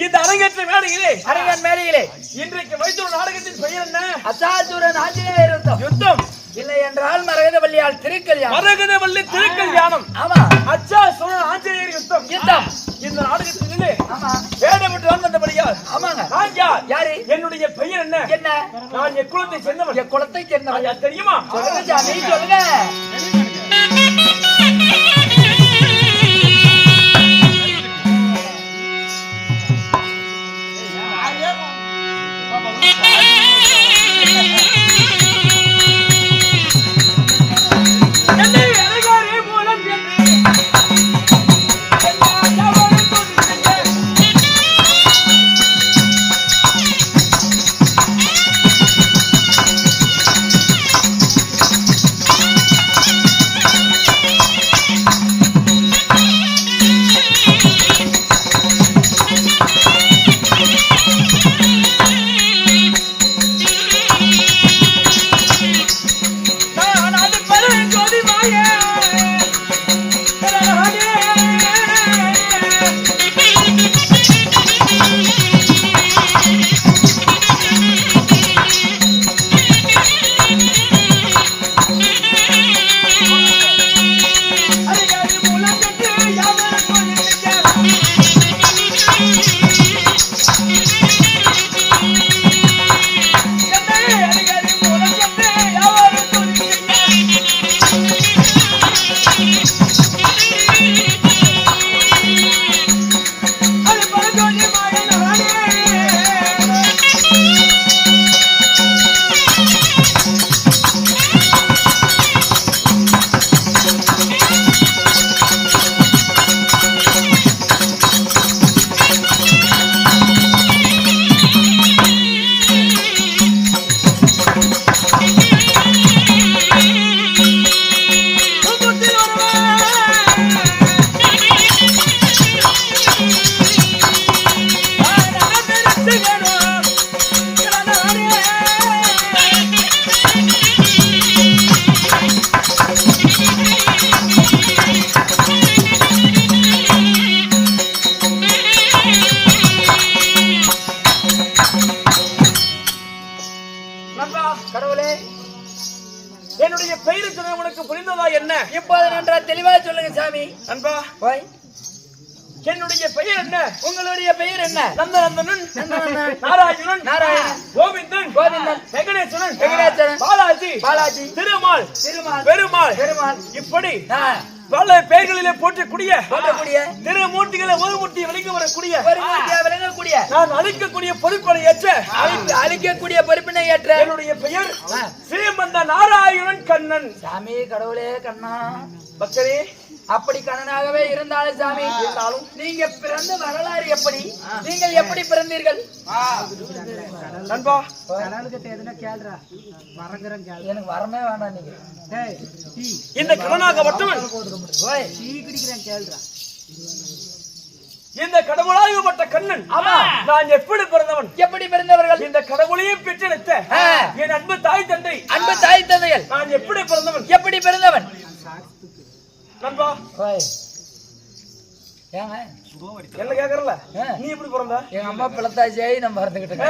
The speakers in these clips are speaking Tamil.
இந்த அரங்கேற்ற மேடையிலே இன்றைக்கு வைத்துள்ள நாடகத்தின் பெயர் என்ன? அசாசூரன் ஆஞ்சநேயர் யுத்தம். இல்லை என்றால் மரகதவல்லியால் திருக்கல்யாணம். மரகதவல்லி திருக்கல்யாணம். ஆமா. அசாசூரன் ஆஞ்சநேயர் யுத்தம். இந்த நாடகத்திலே வேடமிட்டு வந்தபடியால் ஆமாங்க. யாரு? என்னுடைய பெயர் என்ன? நான் எக்குலத்தை சேர்ந்தவன். எக்குலத்தை சேர்ந்தவன் தெரியுமா? சொல்லுங்க சாமி, சொல்லுங்க. என்னுடைய பெயர் சொன்ன உனக்கு புரிந்ததா என்ன? இப்போது நன்றாக தெளிவாக சொல்லுங்க சாமி. அன்பா, என்னுடைய பெயர் என்ன? உங்களுடைய பெயர் என்ன? நந்தநந்தனன், நாராயணன், கோவிந்தன், வெங்கடேஸ்வரன், பாலாஜி, திருமால், பெருமாள், இப்படி பல பெயர்களிலே போற்றக்கூடிய திருமூர்த்திகளை ஒரு மூர்த்தியை விளங்கி வரக்கூடிய நான் அளிக்கக்கூடிய பொறுப்பினை ஏற்ற என்னுடைய பெயர் ஸ்ரீமந்த நாராயணன் கண்ணன். சாமி, கடவுளே கண்ணா, பக்தரே, அப்படி கண்ணனாகவே இருந்தாலும் சாமி, நீங்க பிறந்த வரலாறு எப்படி? நீங்கள் எப்படி பிறந்தீர்கள்? நண்பா, எனக்கு வரமே வேண்டாம். நீங்க இந்த கடனாக மட்டும் இந்த கடவுளாகப்பட்ட கண்ணன் நான் எப்படி பிறந்தவன்? எப்படி பிறந்தவர்கள்? இந்த கடவுளையே பெற்றெடுத்த என் அன்பு தாய் தந்தைகள் நான் எப்படி பிறந்தவன்? எப்படி பிறந்தவன்? நண்பா, ஏங்க என்ன கேக்குறல? நீ எப்படி பிறந்த? எங்க அம்மா பிளத்தாச்சி நம்ம மறந்துகிட்டேன்.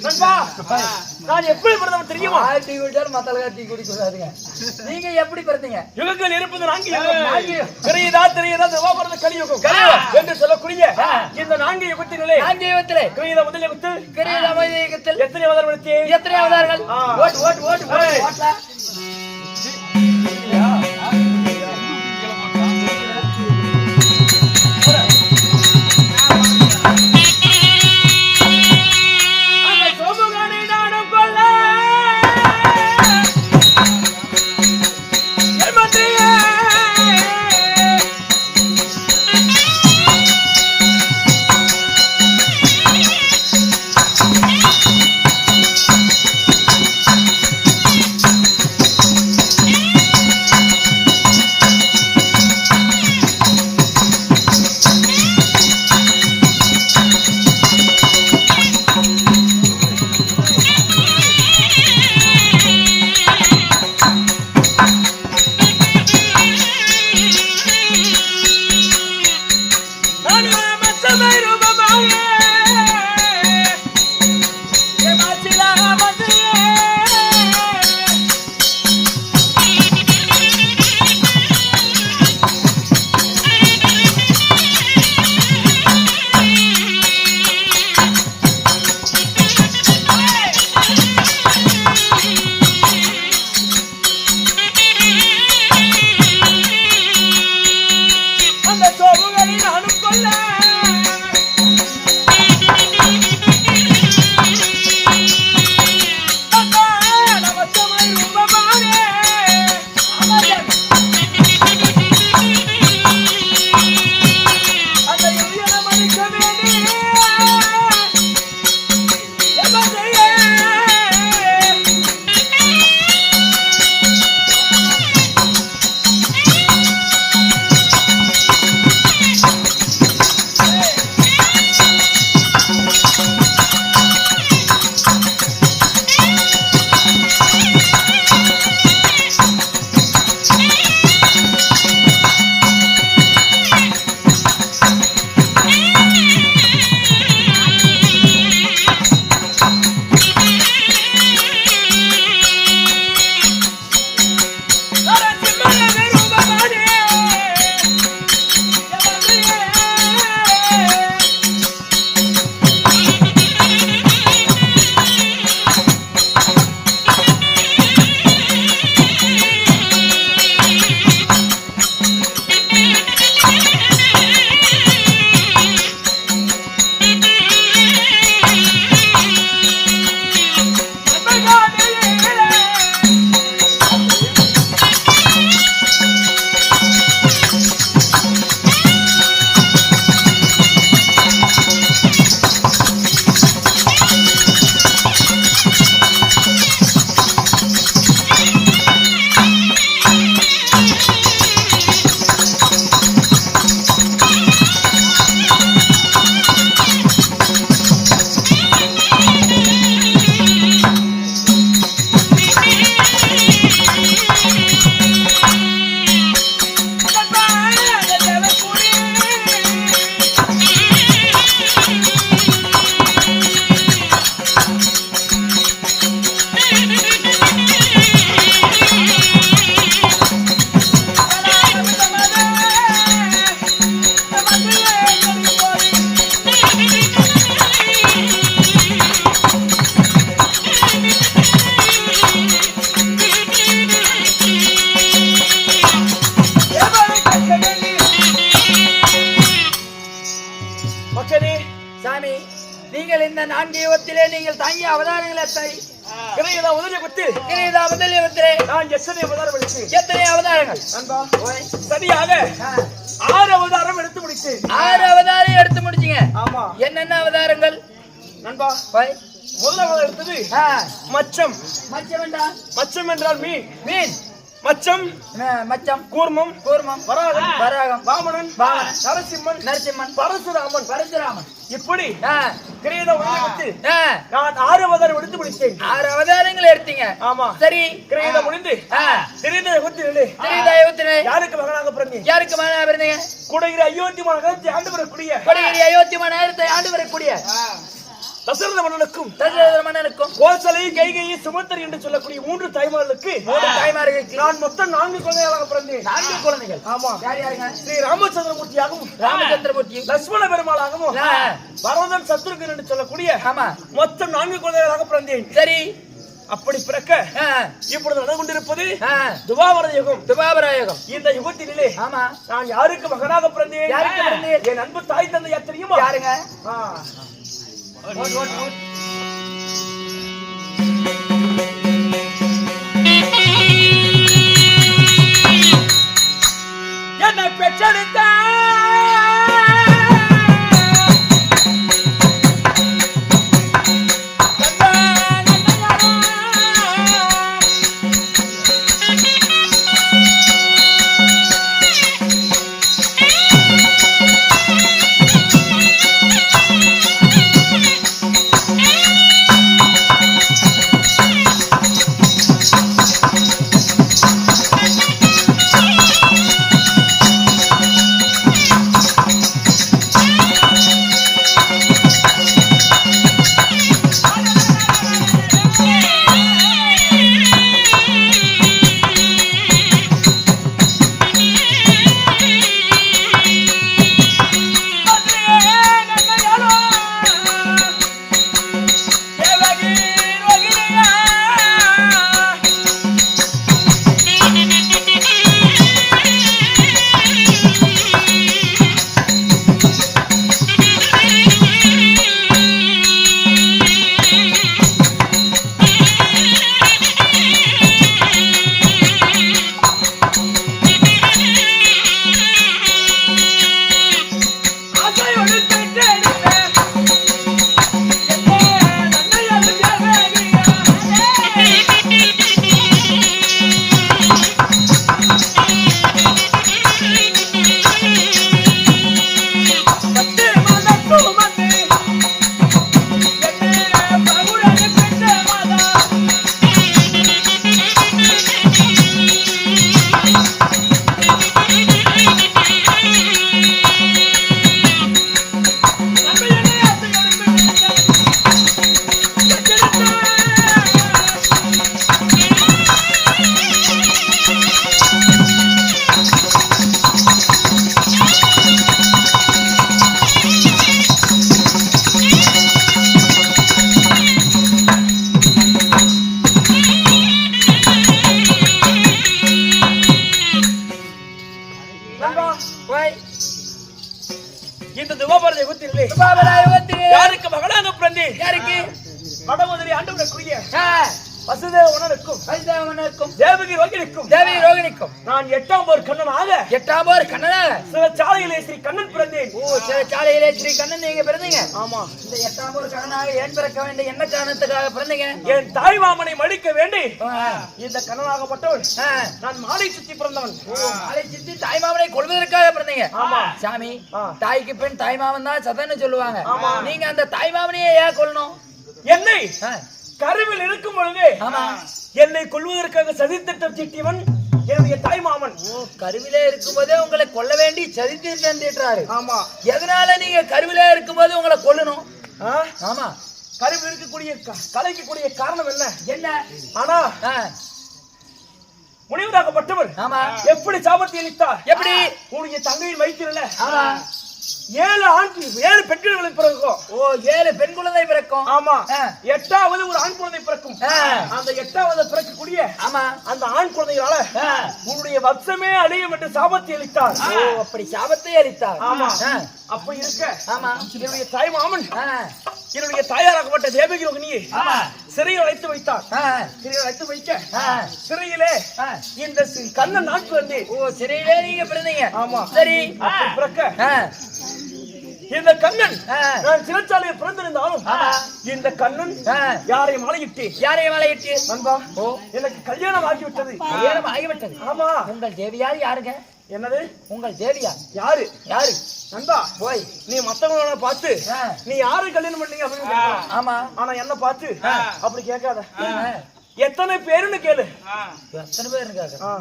நண்பா, நான் எப்படி பிறந்தவன் தெரியுமா? டீ குடிச்சாலும் மத்தளகா டீ குடிக்கூடாதுங்க. நீங்க எப்படி பிறந்தீங்க? யுகங்கள் இருப்பது தெரியுதா பிறந்த கலியுகம் என்று சொல்லக்கூடிய இந்த 4 யுகத்திலே கிரீத முதல் யுகத்தில் எத்தனை அவதாரங்கள்? சாமி நீங்கள் இந்த 4 யுகத்திலே நீங்கள் தாங்கிய அவதாரங்கள் எத்தனை? கிரீடா முதலியவத்தில் கிரீடா முதலியவத்திலே நான் எத்தனை அவதாரம் எடுத்து எத்தனை அவதாரங்கள்? நண்பா சரியாக 6 அவதாரம் எடுத்து முடித்தேன். 6 அவதாரம் எடுத்து முடிச்சீங்க. ஆமா. என்னென்ன அவதாரங்கள் நண்பா? முதலாவது எடுத்தது மச்சம். மச்சம் என்றால் மீன். மீன் மச்சம் மச்சம் கூர்மம் கூர்மம் வராகம் வராகம் வாமனன் நரசிம்மன் நரசிம்மன் பரசுராமன் இப்படி கிரீட உலகத்தில் நான் 6 அவதாரம் எடுத்து முடித்தேன். 6 அவதாரங்கள் எடுத்தீங்க. ஆமா. சரி கிரீட முடிந்து கிரீட யுகத்திலே யாருக்கு மகனாக பிறந்தீங்க? யாருக்கு மகனாக பிறந்தீங்க? குடைகிரி அயோத்தி மகனாக ஆண்டு வரக்கூடிய குடைகிரி அயோத்தி மகனாக ஆண்டு வரக்கூடிய தசரத மன்னனுக்கும் கோசலை கைகையை சுமந்தர் என்று சொல்லக்கூடிய 3 தாய்மார்களுக்கு நான் மொத்தம் 4 குழந்தைகளாக பிறந்தேன். 4 குழந்தைகள். ஆமா. யார் யாருங்க? ஸ்ரீ ராமச்சந்திரமூர்த்தியாகவும் லட்சுமண பெருமாளாகவும் பரதன் சத்ருகன் என்று சொல்லக்கூடிய மொத்தம் 4 குழந்தைகளாக பிறந்தேன். சரி அப்படி பிறக்க இப்பொழுது நடந்து கொண்டிருப்பது துவாபர யுகம். துவாபர யுகம். இந்த யுகத்திலே நான் யாருக்கு மகனாக பிறந்தேன்? யாருக்கு பிறந்தேன்? என் அன்பு தாய் தந்தை தெரியுமா? யாருங்க? என்னை பெற்றெடுத்த இந்த துவாபர யுகத்திலே யாருக்கு மகனாக பிறந்தேன்? யாருக்கு? வடமதுரை ஆண்டு வரக்கூடிய வசுதேவனுக்கும் தேவகி ரோகிணிக்கும் நான் 8ஆம் போர் கண்ணனாக சில சாலையிலே ஸ்ரீ கண்ணன் பிறந்தேன். சில சாலையிலே ஸ்ரீ கண்ணன் நீங்க பிறந்தீங்க. ஆமா. இந்த 8ஆம் போர் கண்ணனாக ஏன் பிறக்க வேண்டிய என்ன காரணத்துக்காக பிறந்தீங்க? என் தாய் மாமனை மடிக்க வேண்டி இந்த கண்ணனாகப்பட்டவன் நான் மாலை சுத்தி பிறந்தவன். மாலை சுத்தி தாய் மாமனை கொள்வதற்காக பிறந்தீங்க. ஆமா சாமி. தாய்க்கு பெண் தாய் மாமன் தான் சதன்னு சொல்லுவாங்க. நீங்க அந்த தாய் மாமனையே ஏன் கொல்லணும்? என்னை கருவில் இருக்கும் பொழுது என்னை கொல்வதற்காக சதித்திட்டம் தீட்டியவன் என்னுடைய தாய் மாமன். கருவிலே இருக்கும்போதே உங்களை கொல்ல வேண்டி சதித்திட்டம் தீட்டுறாரு. ஆமா. எதனால நீங்க கருவிலே இருக்கும்போது உங்களை கொல்லணும்? ஆமா. கருவில் இருக்கக்கூடிய கலைக்கக்கூடிய காரணம் என்ன? என்ன? ஆனா முனிவராகப்பட்டவர் ஆமா எப்படி சாபத்தை அளித்தார்? எப்படி? உன்னுடைய தங்கையின் வயிற்றில 7 பெண் குழந்தை பிறக்கும். ஓ 7 பெண் குழந்தை பிறக்கும். ஆமா. 8வது ஒரு ஆண் குழந்தை பிறக்கும். அந்த 8வது பிறக்கக்கூடிய ஆமா அந்த ஆண் குழந்தையால உன்னுடைய வம்சமே அழியும் என்று சாபத்தை அளித்தார். ஓ அப்படி சாபத்தை அளித்தார். ஆமா. அப்ப இருக்க ஆமா என்னுடைய தாய் மாமன் என்னுடைய தாயாராகப்பட்ட தேவகி ரோகிணியை சிறையில் அழைத்து வைத்தார். சிறையில் அழைத்து வைக்க சிறையிலே இந்த கண்ணன் நாட்கு வந்தேன். ஓ சிறையிலே நீங்க பிறந்தீங்க. ஆமா சரி. பிறக்க இந்த கண்ணன் நான் சிறைச்சாலையில் பிறந்திருந்தாலும் இந்த கண்ணன் யாரை மலையிட்டு நண்பா எனக்கு கல்யாணம் ஆகிவிட்டது. கல்யாணம் ஆகிவிட்டது. ஆமா. உங்கள் தேவியார் யாருங்க? என்னது உங்கள் தேவியார்? யாரு நண்பா போய் நீ மத்தவங்கள பார்த்து நீ யாரு கல்யாணம் பண்ணீங்க அப்படின்னு கேட்கலாம். ஆமா. ஆனா என்ன பார்த்து அப்படி கேட்காத. எத்தனை பேருன்னு கேளு. எத்தனை பேருன்னு கேட்க.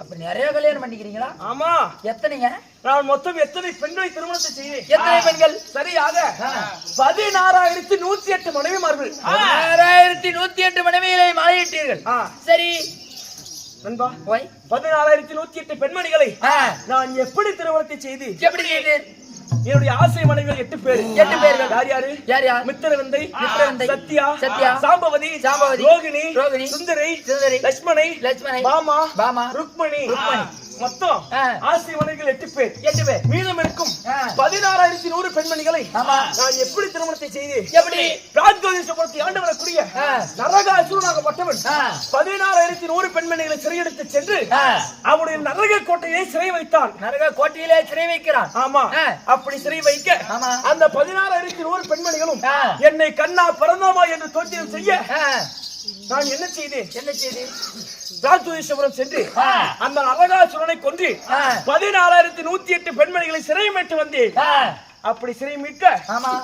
அப்ப நிறைய கல்யாணம் பண்ணிக்கிறீங்களா? ஆமா. எத்தனைங்க? நான் மொத்தம் எத்தனை பெண்களை திருமணத்தை செய்தேன். எத்தனை பெண்கள்? சரியாக 16,108 மனைவிமார்கள். 16,108 மனைவிகளை மாலையிட்டீர்கள். சரி நண்பா 16,108 பெண்மணிகளை நான் எப்படி திருமணத்தை செய்து எப்படி செய்தேன்? என்னுடைய ஆசை மனைவிகள் 8 பேர். 8 பேர்கள். யார்? மித்திரவிந்தை, சத்யா, சாம்பவதி, ரோகிணி, சுந்தரி, லட்சுமணி, பாமா, ருக்மணி. மொத்தம் ஆசை மனைவிகள் 8 பேர். 8 பேர். மீதம் இருக்கும் 16,100 பெண்மணிகளை நான் எப்படி திருமணத்தை செய்து எப்படி ராஜ்கோதீஸ்வரத்தை ஆண்டு வரக்கூடிய நரகாசுரனாகப்பட்டவன் 16,100 பெண்மணிகளை சிறையெடுத்து சென்று அவனுடைய நரக கோட்டையை சிறை வைத்தான். நரக கோட்டையிலே சிறை வைக்கிறான். ஆமா. அப்படி சிறை வைக்க அந்த 16,100 பெண்மணிகளும் என்னை கண்ணா பிறந்தாமா என்று தோற்றியம் செய்ய நான் என்ன செய்தேன்? ராஜ்கோதீஸ்வரம் சென்று அந்த நரகாசுரனை கொன்று 16,108 பெண்மணிகளை சிறை மீட்டு வந்தேன். அப்படி சிறை மீட்க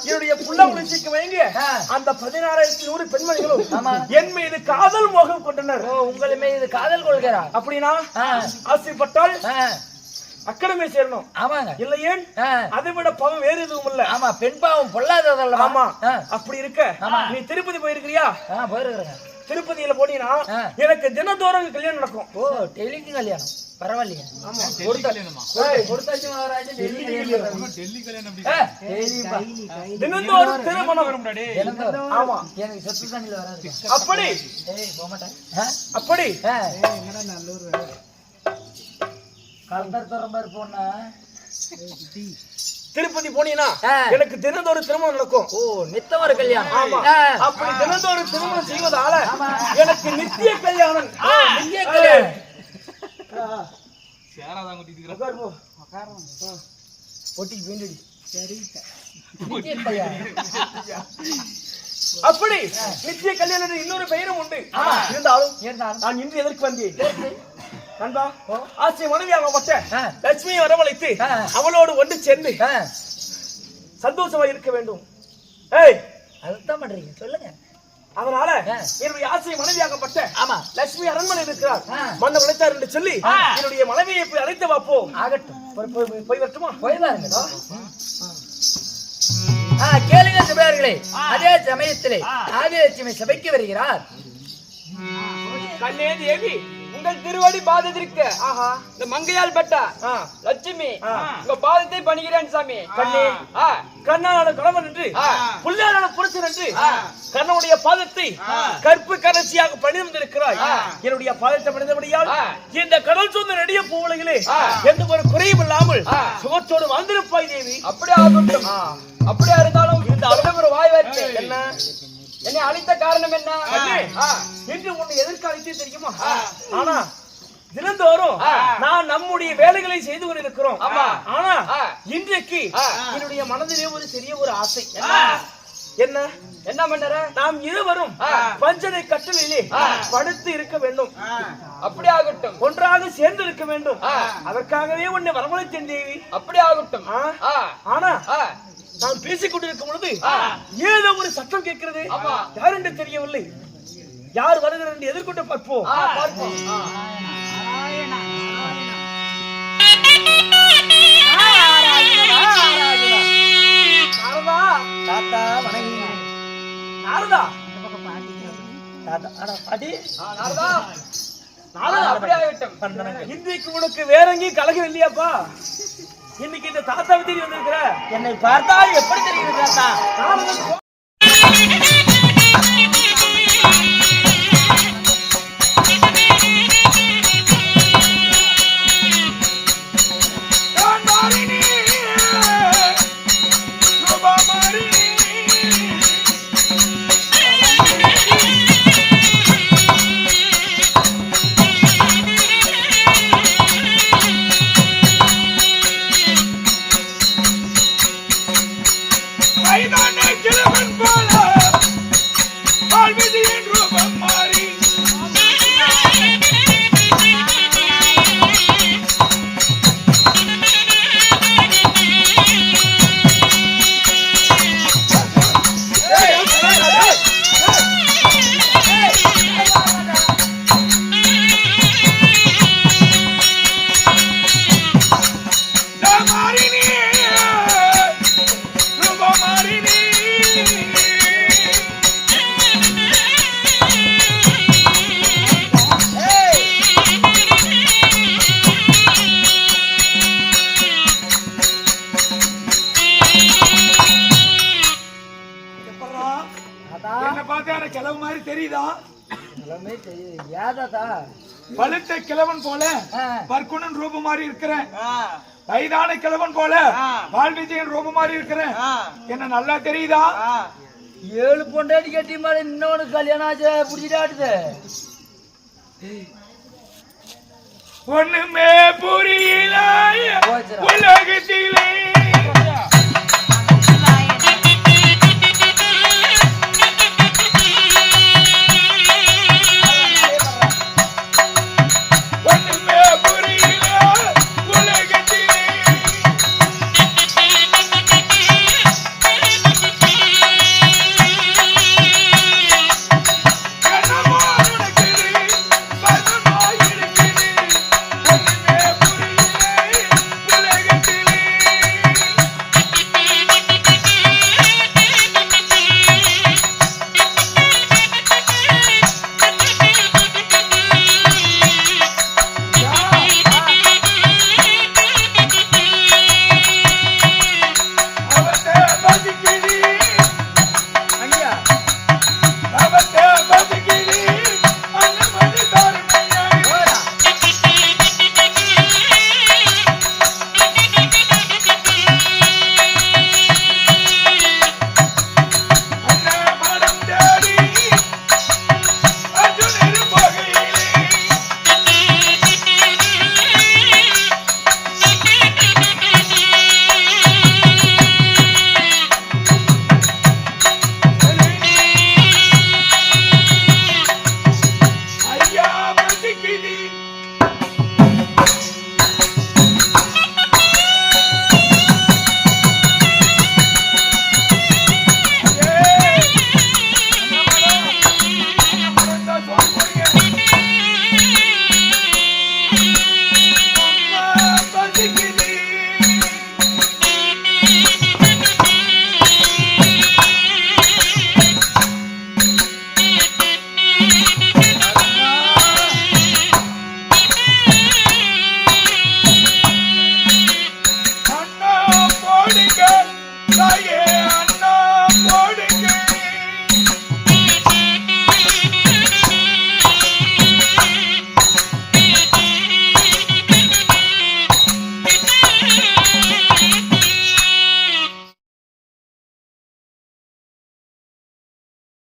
என்னுடைய புள்ள உணர்ச்சிக்கு வழங்கிய அந்த 16,100 பெண்மணிகளும் என் மீது காதல் மோகம் கொண்டனர். உங்கள் மீது காதல் கொள்கிறார். அப்படின்னா ஆசைப்பட்டால் அக்கடமே சேரணும். ஆமாங்க. இல்லையே அதை விட பாவம் வேறு எதுவும் இல்ல. ஆமா பெண் பாவம் பொல்லாததல்ல. ஆமா. அப்படி இருக்க நீ திருப்பதி போயிருக்கிறியா? போயிருக்கிறேன். திருப்பதியில போனீங்கன்னா எனக்கு தினந்தோறும் கல்யாணம் நடக்கும். ஓ டெய்லிக்கு கல்யாணம் பரவாயில்லையா? தினந்தோறும் திருமணம். ஆமா எனக்கு சொத்து தண்ணில வராது. அப்படி அப்படி திருப்பதி போனீங்கன்னா எனக்கு தினந்தோறும் திருமணம் நடக்கும். ஓ நித்தம் ஒரு கல்யாணம். ஆமா. அப்படி தினந்தோறும் திருமணம் செய்வதால எனக்கு நித்திய கல்யாணம். நித்திய கல்யாணம். அப்படி நித்திய கல்யாணம் இன்னொரு பெயரும் உண்டு. இருந்தாலும் நான் இன்று எதற்கு வந்தேன்? நண்பா ஆசை மனைவியாகப்பட்ட லட்சுமியை வரவழைத்து அவளோடு ஒன்று சேர்ந்து சந்தோஷமா இருக்க வேண்டும். அதுதான் பண்றீங்க சொல்லுங்க. அதனால என்னுடைய ஆசை மனைவியாகப்பட்ட லட்சுமி அரண்மனை இருக்கிறார். மன்ன உழைத்தார் என்று சொல்லி என்னுடைய மனைவியை போய் அழைத்து வைப்போம். ஆகட்டும். போய் வரட்டுமா? போய் பாருங்க. கேளுங்க சபையார்களே. அதே சமயத்திலே ஆதிலட்சுமி சபைக்கு வருகிறார். கண்ணே தேவி உங்கள் திருவடி பாதத்திற்கு இந்த மங்கையால் பட்ட லட்சுமி உங்க பாதத்தை பணிகிறேன் சாமி. கண்ணே கண்ணான கணவன் என்று புள்ளையான புருஷன் என்று கண்ணனுடைய பாதத்தை கற்பு கரசியாக பணிந்திருக்கிறாய். என்னுடைய பாதத்தை பணிந்தபடியால் இந்த கடல் சொந்த நெடிய பூவுலகிலே எந்த ஒரு குறையும் இல்லாமல் சுகத்தோடு வாழ்ந்திருப்பாய் தேவி. அப்படியே ஆகட்டும். அப்படியா இருந்தாலும் இந்த அளவு ஒரு வாய் வார்த்தை என்ன? என்னை அழைத்த காரணம் என்ன? என்று உன்னை எதற்கு அழைத்தே தெரியுமா? ஆனா தினந்தோறும் நான் நம்முடைய வேலைகளை செய்து கொண்டிருக்கிறோம். ஆனா இன்றைக்கு என்னுடைய மனதிலே ஒரு சிறிய ஒரு ஆசை. என்ன என்ன பண்ற? நாம் இருவரும் பஞ்சனை கட்டலிலே படுத்து இருக்க வேண்டும். அப்படி ஆகட்டும். ஒன்றாக சேர்ந்து இருக்க வேண்டும். அதற்காகவே உன்னை வரவழைத்தேன் தேவி. அப்படி ஆகட்டும். ஆனா நான் பேசிக் கொண்டிருக்கும் பொழுது ஏதோ ஒரு சத்தம் கேட்கிறது. யார் என்று தெரியவில்லை. யார் வருகிறார் என்று எதிர்கொண்டு பார்ப்போம். தாத்தா வணங்கி நாரதா பாட்டி நாரதா அப்படி ஆகட்டும். இன்றைக்கு உனக்கு வேற எங்கேயும் கலகம் இல்லையாப்பா? இன்னைக்கு இந்த தாத்தாவை தேடி வந்திருக்கிற என்னை பார்த்தால் எப்படி தெரியுது தாத்தா? கிழவு மாதிரி தெரியுதா? ஏதாதா பழுத்த கிழவன் போல பற்குணன் ரூபம் மாதிரி இருக்கிறேன். வயதான கிழவன் போல வாழ்விஜயன் ரூபம் மாதிரி இருக்கிறேன். என்ன நல்லா தெரியுதா? 7 பொண்டாட்டி கட்டி மாதிரி இன்னொன்னு கல்யாணம் ஆச்சு புடிச்சிட்டாடுது. ஒண்ணுமே புரியல உலகத்திலே